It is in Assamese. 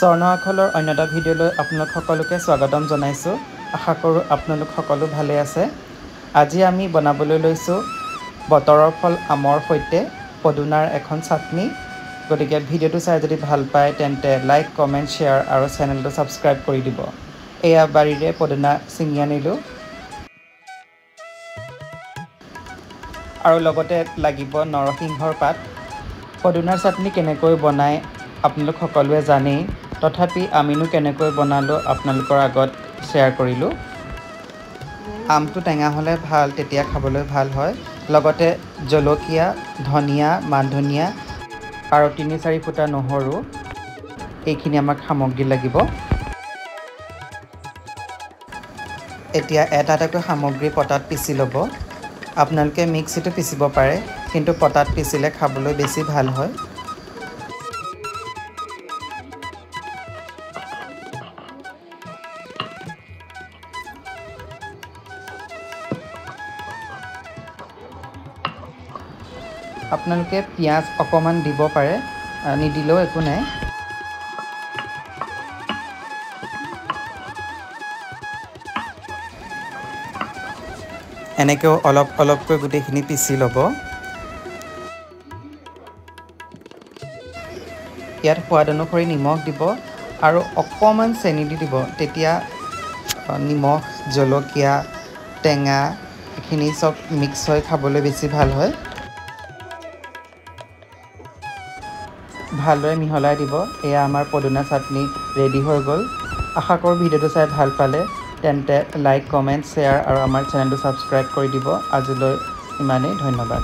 স্বৰ্ণ আখলৰ অন্য এটা ভিডিঅ'লৈ আপোনালোক সকলোকে স্বাগতম জনাইছোঁ। আশা কৰোঁ আপোনালোক সকলো ভালে আছে। আজি আমি বনাবলৈ লৈছোঁ বতৰৰ ফল আমৰ সৈতে পদুনাৰ এখন চাটনি। গতিকে ভিডিঅ'টো চাই যদি ভাল পায় তেন্তে লাইক, কমেণ্ট, শ্বেয়াৰ আৰু চেনেলটো ছাবস্ক্ৰাইব কৰি দিব। এয়া বাৰীৰে পদুনা ছিঙি আনিলোঁ আৰু লগতে লাগিব নৰসিংহৰ পাত। পদুনাৰ চাটনি কেনেকৈ বনায় আপোনালোক সকলোৱে জানেই, তথাপি আমিনো কেনেকৈ বনালোঁ আপোনালোকৰ আগত শ্বেয়াৰ কৰিলোঁ। আমটো টেঙা হ'লে ভাল, তেতিয়া খাবলৈ ভাল হয়। লগতে জলকীয়া, ধনিয়া, মান ধনিয়া আৰু ৩-৪ ফুটা নহৰু, এইখিনি আমাক সামগ্ৰী লাগিব। এতিয়া এটা এটাকৈ সামগ্ৰী পটাত পিচি ল'ব। আপোনালোকে মিক্সিতো পিচিব পাৰে, কিন্তু পটাত পিচিলে খাবলৈ বেছি ভাল হয়। আপোনালোকে পিঁয়াজ অকণমান দিব পাৰে, নিদিলেও একো নাই। এনেকৈও অলপ অলপকৈ গোটেইখিনি পিচি ল'ব। ইয়াত সোৱাদ অনুসৰি নিমখ দিব আৰু অকণমান চেনি দি দিব। তেতিয়া নিমখ, জলকীয়া, টেঙা এইখিনি চব মিক্স হৈ খাবলৈ বেছি ভাল হয়। ভালদৰে মিহলাই দিব। এয়া আমাৰ পদুনা চাটনি ৰেডি হৈ গ'ল। আশা কৰোঁ ভিডিঅ'টো চাই ভাল পালে তেন্তে লাইক, কমেণ্ট, শ্বেয়াৰ আৰু আমাৰ চেনেলটো ছাবস্ক্ৰাইব কৰি দিব। আজিলৈ ইমানেই, ধন্যবাদ।